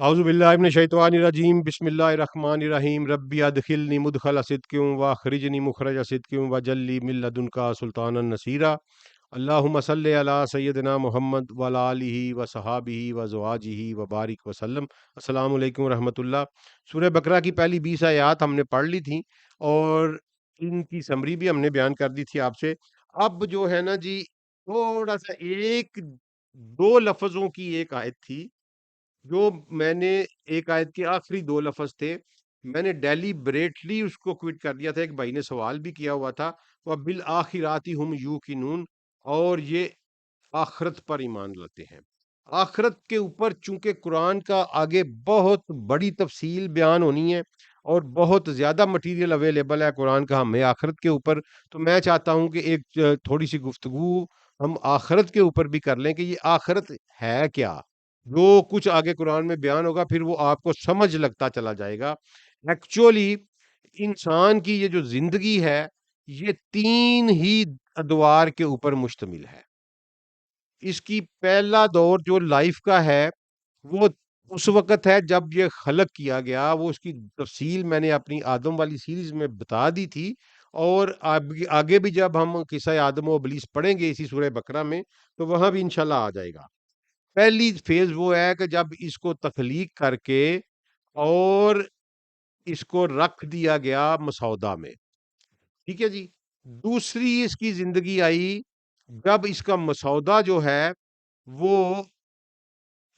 اعوذ باللہ من الشیطان الرجیم بسم اللہ الرحمن الرحیم ربی ادخلنی مدخل صدق واخرجنی مخرج صدق وجلی من لدنک سلطانا نصیرا اللہم صلی علی سیدنا محمد وعلی آلہ وصحابہ وازواجہ وبارک وسلم۔ السلام علیکم ورحمۃ اللہ۔ سورہ بقرہ کی پہلی 20 آیات ہم نے پڑھ لی تھیں اور ان کی سمری بھی ہم نے بیان کر دی تھی آپ سے۔ اب جو ہے نا جی، تھوڑا سا ایک دو لفظوں کی ایک آیت تھی جو میں نے، ایک آیت کے آخری دو لفظ تھے، میں نے ڈیلیبریٹلی اس کو کوئٹ کر دیا تھا۔ ایک بھائی نے سوال بھی کیا ہوا تھا، وَبِالْآخِرَاتِ هُمْ يُوقِنُونَ، اور یہ آخرت پر ایمان لاتے ہیں۔ آخرت کے اوپر چونکہ قرآن کا آگے بہت بڑی تفصیل بیان ہونی ہے اور بہت زیادہ مٹیریل اویلیبل ہے قرآن کا ہمیں آخرت کے اوپر، تو میں چاہتا ہوں کہ ایک تھوڑی سی گفتگو ہم آخرت کے اوپر بھی کر لیں کہ یہ آخرت ہے کیا۔ جو کچھ آگے قرآن میں بیان ہوگا پھر وہ آپ کو سمجھ لگتا چلا جائے گا۔ ایکچولی انسان کی یہ جو زندگی ہے یہ تین ہی ادوار کے اوپر مشتمل ہے۔ اس کی پہلا دور جو لائف کا ہے وہ اس وقت ہے جب یہ خلق کیا گیا، وہ اس کی تفصیل میں نے اپنی آدم والی سیریز میں بتا دی تھی، اور آگے بھی جب ہم قصہ آدم و ابلیس پڑھیں گے اسی سورہ بقرہ میں تو وہاں بھی انشاءاللہ آ جائے گا۔ پہلی فیز وہ ہے کہ جب اس کو تخلیق کر کے اور اس کو رکھ دیا گیا مسودہ میں، ٹھیک ہے جی۔ دوسری اس کی زندگی آئی جب اس کا مسودہ جو ہے وہ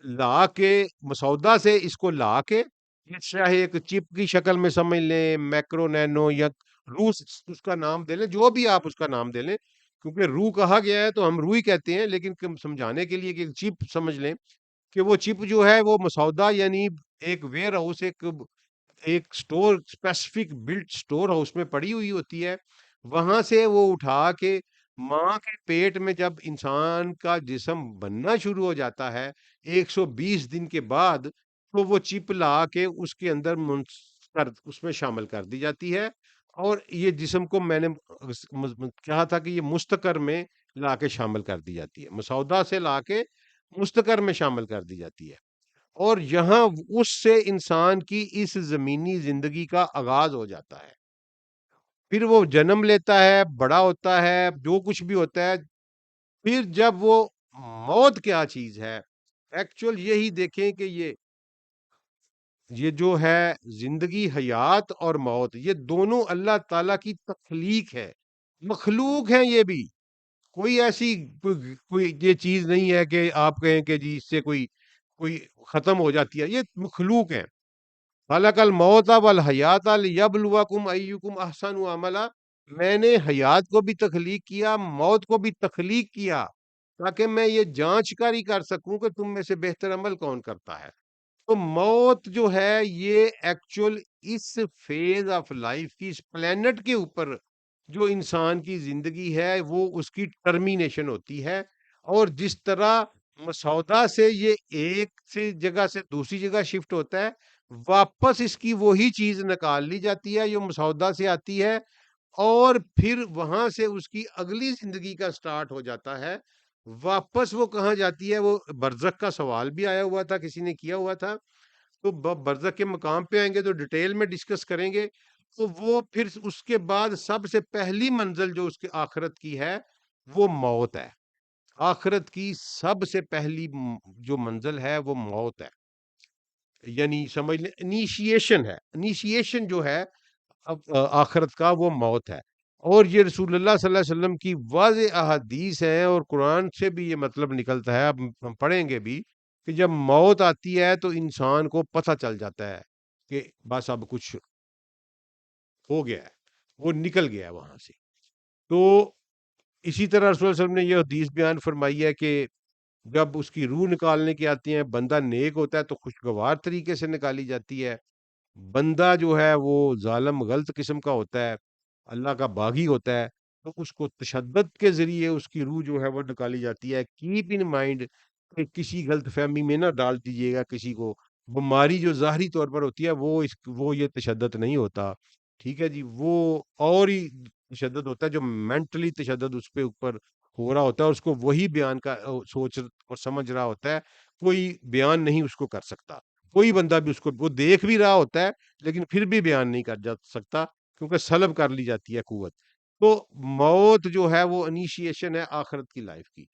لا کے، مسودہ سے اس کو لا کے، چاہے ایک چپ کی شکل میں سمجھ لیں، میکرو نینو یا روح اس کا نام دے لیں، جو بھی آپ اس کا نام دے لیں، کیونکہ روح کہا گیا ہے تو ہم روح ہی کہتے ہیں، لیکن سمجھانے کے لیے کہ چپ سمجھ لیں کہ وہ چپ جو ہے وہ مسودہ، یعنی ایک ویئر ہاؤس، ایک store, specific built storehouse میں پڑی ہوئی ہوتی ہے، وہاں سے وہ اٹھا کے ماں کے پیٹ میں جب انسان کا جسم بننا شروع ہو جاتا ہے 120 دن کے بعد، تو وہ چپ لا کے اس کے اندر اس میں شامل کر دی جاتی ہے، اور یہ جسم کو میں نے کہا تھا کہ یہ مستقر میں لا کے شامل کر دی جاتی ہے، مسودہ سے لا کے مستقر میں شامل کر دی جاتی ہے، اور یہاں اس سے انسان کی اس زمینی زندگی کا آغاز ہو جاتا ہے۔ پھر وہ جنم لیتا ہے، بڑا ہوتا ہے، جو کچھ بھی ہوتا ہے، پھر جب وہ موت کیا چیز ہے، ایکچول یہی دیکھیں کہ یہ جو ہے زندگی، حیات اور موت، یہ دونوں اللہ تعالیٰ کی تخلیق ہے، مخلوق ہیں یہ بھی، کوئی ایسی کوئی یہ چیز نہیں ہے کہ آپ کہیں کہ جی اس سے کوئی ختم ہو جاتی ہے، یہ مخلوق ہیں۔ خلق الموت والحیات لیبلوکم ایکم احسن عملا، میں نے حیات کو بھی تخلیق کیا، موت کو بھی تخلیق کیا، تاکہ میں یہ جانچ کاری کر سکوں کہ تم میں سے بہتر عمل کون کرتا ہے۔ تو موت جو ہے یہ ایکچول اس فیز آف لائف کی، اس پلینٹ کے اوپر جو انسان کی زندگی ہے وہ اس کی ٹرمینیشن ہوتی ہے، اور جس طرح مسودہ سے یہ ایک سے جگہ سے دوسری جگہ شفٹ ہوتا ہے، واپس اس کی وہی چیز نکال لی جاتی ہے جو مسودہ سے آتی ہے، اور پھر وہاں سے اس کی اگلی زندگی کا سٹارٹ ہو جاتا ہے۔ واپس وہ کہاں جاتی ہے، وہ برزخ کا سوال بھی آیا ہوا تھا، کسی نے کیا ہوا تھا، تو برزخ کے مقام پہ آئیں گے تو ڈیٹیل میں ڈسکس کریں گے۔ تو وہ پھر اس کے بعد سب سے پہلی منزل جو اس کے آخرت کی ہے وہ موت ہے۔ آخرت کی سب سے پہلی جو منزل ہے وہ موت ہے، یعنی سمجھ لیں انیشیشن ہے، انیشیشن جو ہے اب آخرت کا وہ موت ہے، اور یہ رسول اللہ صلی اللہ علیہ وسلم کی واضح احادیث ہیں، اور قرآن سے بھی یہ مطلب نکلتا ہے، اب ہم پڑھیں گے بھی کہ جب موت آتی ہے تو انسان کو پتہ چل جاتا ہے کہ بس اب کچھ ہو گیا ہے، وہ نکل گیا ہے وہاں سے۔ تو اسی طرح رسول اللہ صلی اللہ علیہ وسلم نے یہ حدیث بیان فرمائی ہے کہ جب اس کی روح نکالنے کی آتی ہیں، بندہ نیک ہوتا ہے تو خوشگوار طریقے سے نکالی جاتی ہے، بندہ جو ہے وہ ظالم غلط قسم کا ہوتا ہے، اللہ کا باغی ہوتا ہے، تو اس کو تشدد کے ذریعے اس کی روح جو ہے وہ نکالی جاتی ہے۔ کیپ ان مائنڈ کہ کسی غلط فہمی میں نہ ڈال دیجیے گا کسی کو، بیماری جو ظاہری طور پر ہوتی ہے وہ یہ تشدد نہیں ہوتا، ٹھیک ہے جی، وہ اور ہی تشدد ہوتا ہے جو مینٹلی تشدد اس پہ اوپر ہو رہا ہوتا ہے، اس کو وہی بیان کا سوچ اور سمجھ رہا ہوتا ہے، کوئی بیان نہیں اس کو کر سکتا۔ کوئی بندہ بھی اس کو وہ دیکھ بھی رہا ہوتا ہے لیکن پھر بھی بیان نہیں کر جا سکتا کیونکہ سلب کر لی جاتی ہے قوت. تو موت جو ہے وہ انیشیشن ہے آخرت کی لائف کی.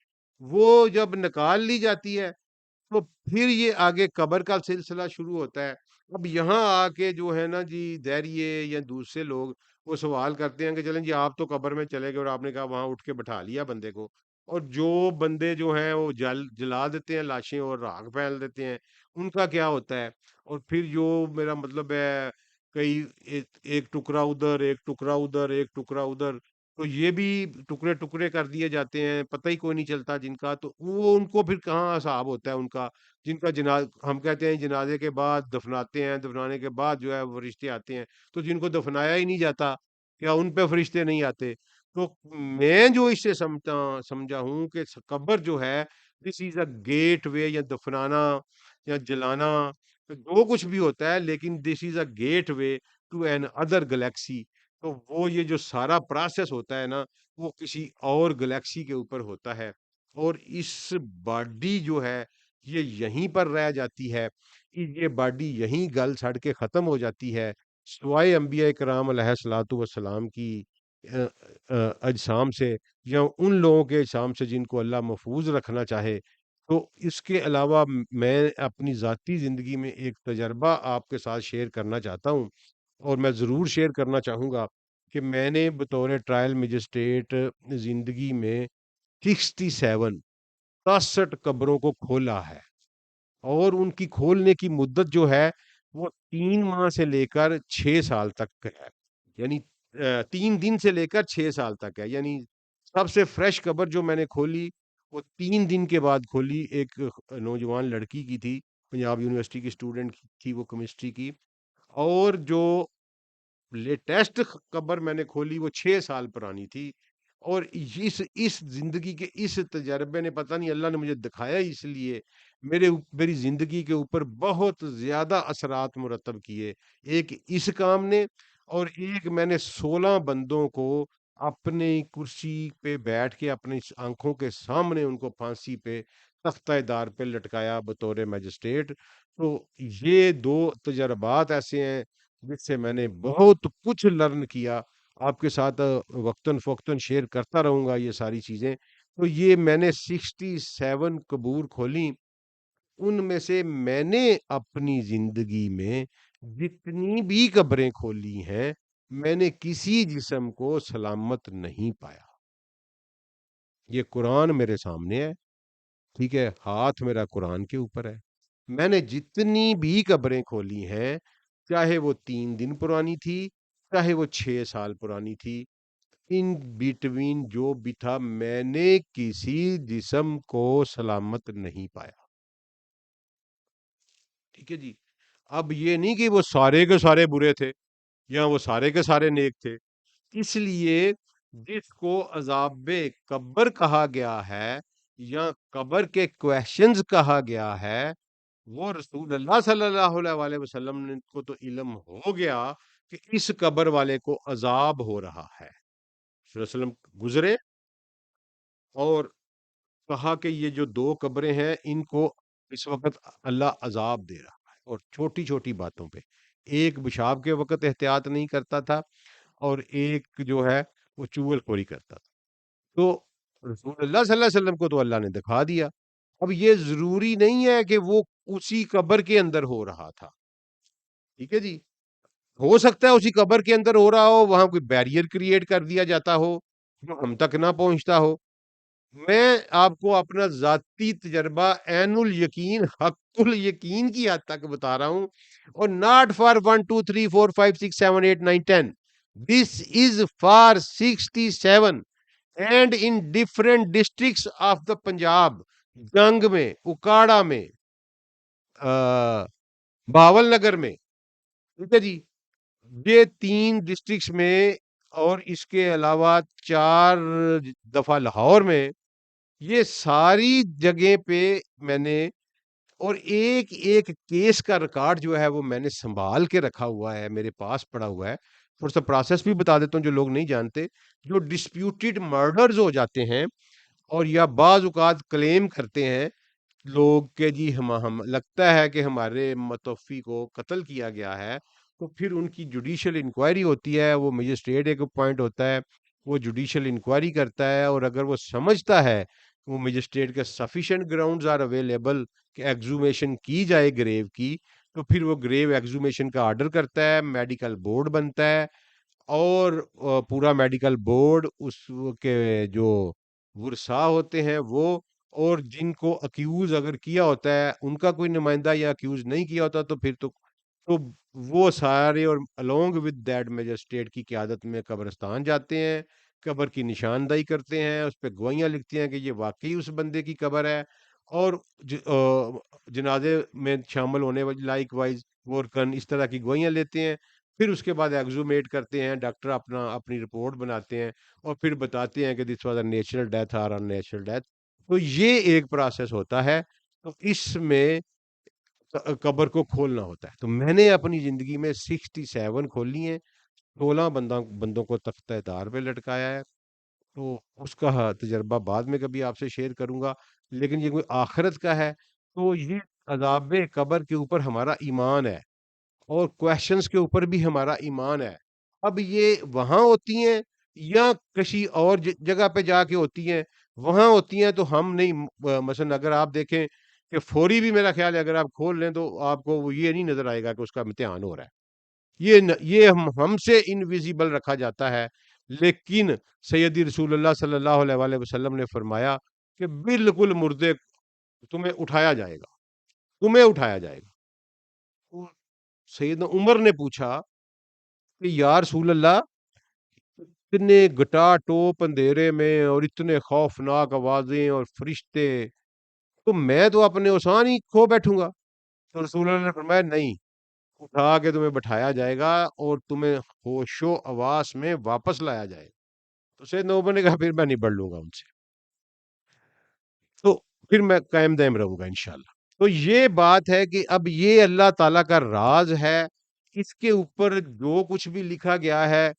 وہ جب نکال لی جاتی ہے تو پھر یہ آگے قبر کا سلسلہ شروع ہوتا ہے. اب یہاں آ کے جو ہے نا جی دیریے یا دوسرے لوگ وہ سوال کرتے ہیں کہ چلیں جی آپ تو قبر میں چلے گئے اور آپ نے کہا وہاں اٹھ کے بٹھا لیا بندے کو, اور جو بندے جو ہیں وہ جلا دیتے ہیں لاشیں اور راکھ پھیل دیتے ہیں, ان کا کیا ہوتا ہے؟ اور پھر جو میرا مطلب ہے کئی ایک ٹکڑا ادھر ایک ٹکڑا ادھر ایک ٹکڑا ادھر, تو یہ بھی ٹکڑے ٹکڑے کر دیے جاتے ہیں, پتہ ہی کوئی نہیں چلتا جن کا. تو وہ ان کو پھر کہاں حساب ہوتا ہے ان کا, جن کا ہم کہتے ہیں جنازے کے بعد دفناتے ہیں, دفنانے کے بعد جو ہے وہ فرشتے آتے ہیں, تو جن کو دفنایا ہی نہیں جاتا کیا ان پہ فرشتے نہیں آتے؟ تو میں جو اس سے سمجھا ہوں کہ قبر جو ہے دس از اے گیٹ وے, یا دفنانا یا جلانا جو کچھ بھی ہوتا ہے, لیکن this is a gateway to another galaxy. تو وہ یہ جو سارا پروسیس ہوتا ہے نا وہ کسی اور گلیکسی کے اوپر ہوتا ہے, اور اس باڈی جو ہے یہ یہیں پر رہ جاتی ہے, یہ باڈی یہیں گل سڑ کے ختم ہو جاتی ہے, سوائے انبیاء کرام علیہ الصلوۃ والسلام کی اجسام سے, یا ان لوگوں کے اجسام سے جن کو اللہ محفوظ رکھنا چاہے. تو اس کے علاوہ میں اپنی ذاتی زندگی میں ایک تجربہ آپ کے ساتھ شیئر کرنا چاہتا ہوں, اور میں ضرور شیئر کرنا چاہوں گا کہ میں نے بطور ٹرائل مجسٹریٹ زندگی میں 67 قبروں کو کھولا ہے, اور ان کی کھولنے کی مدت جو ہے وہ 3 ماہ سے لے کر 6 سال تک ہے, یعنی 3 دن سے لے کر 6 سال تک ہے. یعنی سب سے فریش قبر جو میں نے کھولی وہ 3 دن کے بعد کھولی, ایک نوجوان لڑکی کی تھی, پنجاب یونیورسٹی کی اسٹوڈنٹ تھی وہ, کیمسٹری کی. اور جو لیٹسٹ قبر میں نے کھولی وہ 6 سال پرانی تھی. اور اس زندگی کے اس تجربے نے, پتہ نہیں اللہ نے مجھے دکھایا اس لیے, میری زندگی کے اوپر بہت زیادہ اثرات مرتب کیے. ایک اس کام نے, اور ایک میں نے 16 بندوں کو اپنی کرسی پہ بیٹھ کے اپنی آنکھوں کے سامنے ان کو پھانسی پہ تختہ دار پہ لٹکایا بطور میجسٹریٹ. تو یہ 2 تجربات ایسے ہیں جس سے میں نے بہت کچھ لرن کیا. آپ کے ساتھ وقتاً فوقتاً شیئر کرتا رہوں گا یہ ساری چیزیں. تو یہ میں نے 67 قبور کھولی, ان میں سے میں نے اپنی زندگی میں جتنی بھی قبریں کھولی ہیں میں نے کسی جسم کو سلامت نہیں پایا. یہ قرآن میرے سامنے ہے, ٹھیک ہے, ہاتھ میرا قرآن کے اوپر ہے. میں نے جتنی بھی قبریں کھولی ہیں, چاہے وہ 3 دن پرانی تھی, چاہے وہ 6 سال پرانی تھی, ان بٹوین جو بھی تھا میں نے کسی جسم کو سلامت نہیں پایا. ٹھیک ہے جی. اب یہ نہیں کہ وہ سارے کے سارے برے تھے یا وہ سارے کے سارے نیک تھے. اس لیے جس کو عذاب قبر کہا گیا ہے یا قبر کے کویشچنز کہا گیا ہے, وہ رسول اللہ صلی اللہ علیہ وسلم نے کو تو علم ہو گیا کہ اس قبر والے کو عذاب ہو رہا ہے. صلی اللہ علیہ وسلم گزرے اور کہا کہ یہ جو 2 قبریں ہیں ان کو اس وقت اللہ عذاب دے رہا ہے, اور چھوٹی چھوٹی باتوں پہ. ایک پیشاب کے وقت احتیاط نہیں کرتا تھا, اور ایک جو ہے وہ چغل خوری کرتا تھا. تو رسول اللہ صلی اللہ علیہ وسلم کو تو اللہ نے دکھا دیا. اب یہ ضروری نہیں ہے کہ وہ اسی قبر کے اندر ہو رہا تھا. ٹھیک ہے جی, ہو سکتا ہے اسی قبر کے اندر ہو رہا ہو, وہاں کوئی بیریئر کریٹ کر دیا جاتا ہو جو ہم تک نہ پہنچتا ہو. میں آپ کو اپنا ذاتی تجربہ عین الیقین حق الیقین کی حد تک بتا رہا ہوں, اور not for 1 2 3 4 5 6 7 8 9 10, this is for 67 and in different districts of the Punjab, جنگ میں, اکاڑا میں, باول نگر میں. ٹھیک ہے جی, یہ 3 ڈسٹرکٹس میں, اور اس کے علاوہ 4 دفعہ لاہور میں. یہ ساری جگہ پہ میں نے, اور ایک ایک کیس کا ریکارڈ جو ہے وہ میں نے سنبھال کے رکھا ہوا ہے, میرے پاس پڑا ہوا ہے. تھوڑا سا پروسیس بھی بتا دیتا ہوں جو لوگ نہیں جانتے. جو ڈسپیوٹڈ مرڈرز ہو جاتے ہیں, اور یا بعض اوقات کلیم کرتے ہیں لوگ کہ جی ہم لگتا ہے کہ ہمارے متوفی کو قتل کیا گیا ہے، تو پھر ان کی جوڈیشل انکوائری ہوتی ہے، وہ مجسٹریٹ ایک پوائنٹ ہوتا ہے، وہ جوڈیشل انکوائری کرتا ہے، اور اگر وہ سمجھتا ہے وہ مجسٹریٹ کے سفیشینٹ گراؤنڈز آر اویلیبل کہ ایگزومیشن کی جائے گریو کی، تو پھر وہ گریو ایگزومیشن کا آرڈر کرتا ہے، میڈیکل بورڈ بنتا ہے، اور پورا میڈیکل بورڈ اس کے جو ورثاء ہوتے ہیں وہ، اور جن کو اکیوز اگر کیا ہوتا ہے ان کا کوئی نمائندہ یا اکیوز نہیں کیا ہوتا، تو پھر تو وہ سارے اور along with that میجسٹریٹ کی قیادت میں قبرستان جاتے ہیں، قبر کی نشاندہی کرتے ہیں، اس پہ گواہیاں لکھتے ہیں کہ یہ واقعی اس بندے کی قبر ہے، اور جنازے میں شامل ہونے والی لائک وائز ورکن اس طرح کی گواہیاں لیتے ہیں، پھر اس کے بعد ایگزومیٹ کرتے ہیں، ڈاکٹر اپنی رپورٹ بناتے ہیں، اور پھر بتاتے ہیں کہ this was a natural death اور ان نیچرل ڈیتھ۔ تو یہ ایک پروسیس ہوتا ہے، تو اس میں قبر کو کھولنا ہوتا ہے۔ تو میں نے اپنی زندگی میں 67 کھولی ہیں، 16 بندوں کو تختہ تار پہ لٹکایا ہے، تو اس کا تجربہ بعد میں کبھی آپ سے شیئر کروں گا، لیکن یہ کوئی آخرت کا ہے، تو یہ عذاب قبر کے اوپر ہمارا ایمان ہے، اور کویشچنز کے اوپر بھی ہمارا ایمان ہے۔ اب یہ وہاں ہوتی ہیں یا کسی اور جگہ پہ جا کے ہوتی ہیں، وہاں ہوتی ہیں تو ہم نہیں، مثلا اگر آپ دیکھیں کہ فوری بھی میرا خیال ہے اگر آپ کھول لیں تو آپ کو وہ یہ نہیں نظر آئے گا کہ اس کا امتحان ہو رہا ہے، یہ ہم سے انویزیبل رکھا جاتا ہے، لیکن سیدی رسول اللہ صلی اللہ علیہ وآلہ وسلم نے فرمایا کہ بالکل مردے تمہیں اٹھایا جائے گا، تمہیں اٹھایا جائے گا۔ تو سیدنا عمر نے پوچھا کہ یا رسول اللہ، اتنے گٹا ٹوپ اندھیرے میں اور اتنے خوفناک آوازیں اور فرشتے، تو میں تو اپنے اوسان ہی کھو بیٹھوں گا۔ تو رسول اللہ نے فرمایا نہیں، اٹھا کے تمہیں بٹھایا جائے گا اور تمہیں ہوش و حواس میں واپس لایا جائے گا۔ تو سیدنا عمر نے کہا پھر میں نبڑ لوں گا ان سے، تو پھر میں قائم دائم رہوں گا انشاءاللہ۔ تو یہ بات ہے کہ اب یہ اللہ تعالیٰ کا راز ہے، اس کے اوپر جو کچھ بھی لکھا گیا ہے،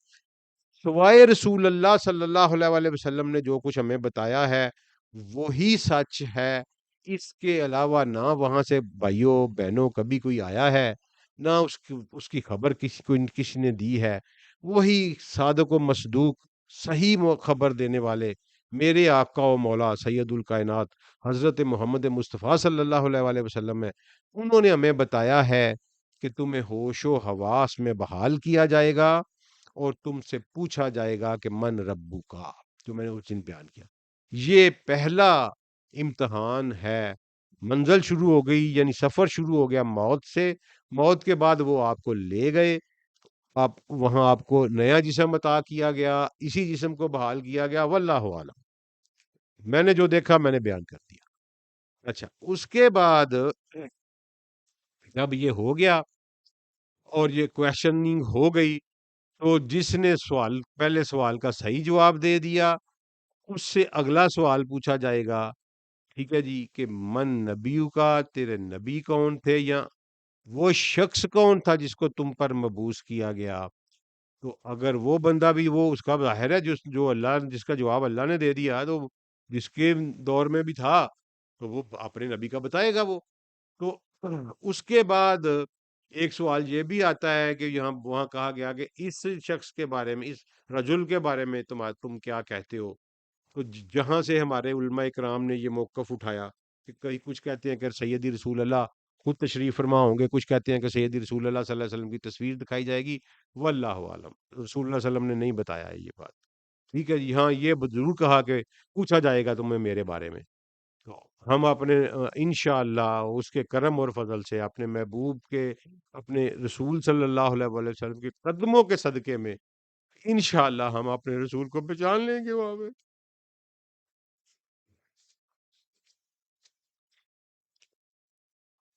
سوائے رسول اللہ صلی اللہ علیہ وآلہ وسلم نے جو کچھ ہمیں بتایا ہے وہی سچ ہے، اس کے علاوہ نہ وہاں سے بھائیوں بہنوں کبھی کوئی آیا ہے، نہ اس کی خبر کسی نے دی ہے۔ وہی صادق و مصدوق صحیح خبر دینے والے میرے آقا و مولا سید الکائنات حضرت محمد مصطفیٰ صلی اللہ علیہ وآلہ وسلم ہے، انہوں نے ہمیں بتایا ہے کہ تمہیں ہوش و حواس میں بحال کیا جائے گا، اور تم سے پوچھا جائے گا کہ من ربو کا، جو میں نے اس دن بیان کیا۔ یہ پہلا امتحان ہے، منزل شروع ہو گئی، یعنی سفر شروع ہو گیا موت سے، موت کے بعد وہ آپ کو لے گئے، آپ وہاں آپ کو نیا جسم عطا کیا گیا، اسی جسم کو بحال کیا گیا، واللہ عالم۔ میں نے جو دیکھا میں نے بیان کر دیا۔ اچھا، اس کے بعد جب یہ ہو گیا اور یہ کویشچننگ ہو گئی، تو جس نے پہلے سوال کا صحیح جواب دے دیا، اس سے اگلا سوال پوچھا جائے گا، ٹھیک ہے جی، کہ من نبیو کا، تیرے نبی کون تھے، یا وہ شخص کون تھا جس کو تم پر مبعوث کیا گیا؟ تو اگر وہ بندہ بھی، وہ اس کا ظاہر ہے جو اللہ، جس کا جواب اللہ نے دے دیا، تو جس کے دور میں بھی تھا تو وہ اپنے نبی کا بتائے گا وہ۔ تو اس کے بعد ایک سوال یہ بھی آتا ہے کہ یہاں وہاں کہا گیا کہ اس شخص کے بارے میں، اس رجل کے بارے میں تم کیا کہتے ہو؟ تو جہاں سے ہمارے علماء کرام نے یہ موقف اٹھایا کہ کئی کچھ کہتے ہیں کہ سیدی رسول اللہ خود تشریف فرما ہوں گے، کچھ کہتے ہیں کہ سیدی رسول اللہ صلی اللہ علیہ وسلم کی تصویر دکھائی جائے گی، واللہ عالم، رسول اللہ صلی اللہ علیہ وسلم نے نہیں بتایا ہے یہ بات۔ ٹھیک ہے جی، ہاں یہ ضرور کہا کہ پوچھا جائے گا تمہیں میرے بارے میں۔ تو ہم اپنے انشاءاللہ اس کے کرم اور فضل سے اپنے محبوب کے، اپنے رسول صلی اللہ علیہ وآلہ وسلم کے قدموں کے صدقے میں انشاءاللہ ہم اپنے رسول کو پہچان لیں گے وہاں پہ۔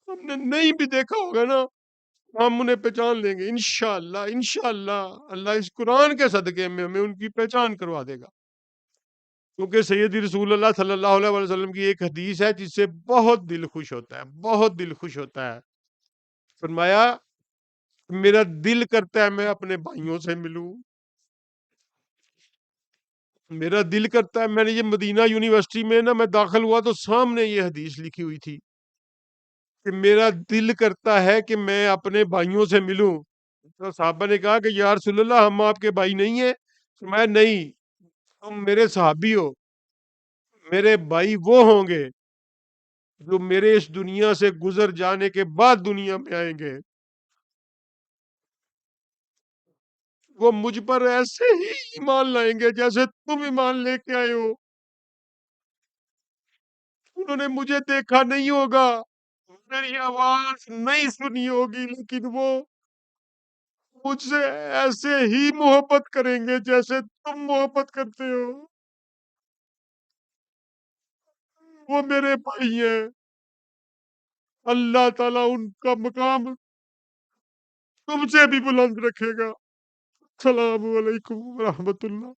ہم نے نہیں بھی دیکھا ہوگا نا، ہم انہیں پہچان لیں گے انشاءاللہ، انشاءاللہ اللہ اس قرآن کے صدقے میں ہمیں ان کی پہچان کروا دے گا، کیونکہ سیدی رسول اللہ صلی اللہ علیہ وسلم کی ایک حدیث ہے جس سے بہت دل خوش ہوتا ہے، بہت دل خوش ہوتا ہے۔ فرمایا میرا دل کرتا ہے میں اپنے بھائیوں سے ملوں، میرا دل کرتا ہے، میں نے یہ مدینہ یونیورسٹی میں نا میں داخل ہوا تو سامنے یہ حدیث لکھی ہوئی تھی کہ میرا دل کرتا ہے کہ میں اپنے بھائیوں سے ملوں. تو صحابہ نے کہا کہ یا رسول اللہ ہم آپ کے بھائی نہیں ہیں. میں نہیں، تم میرے صحابی ہو، میرے بھائی وہ ہوں گے جو میرے اس دنیا سے گزر جانے کے بعد دنیا میں آئیں گے. وہ مجھ پر ایسے ہی ایمان لائیں گے جیسے تم ایمان لے کے آئے ہو. انہوں نے مجھے دیکھا نہیں ہوگا، میری آواز نہیں سنی ہوگی، لیکن وہ مجھ سے ایسے ہی محبت کریں گے جیسے تم محبت کرتے ہو. وہ میرے بھائی ہیں. اللہ تعالیٰ ان کا مقام تم سے بھی بلند رکھے گا. السلام علیکم ورحمۃ اللہ.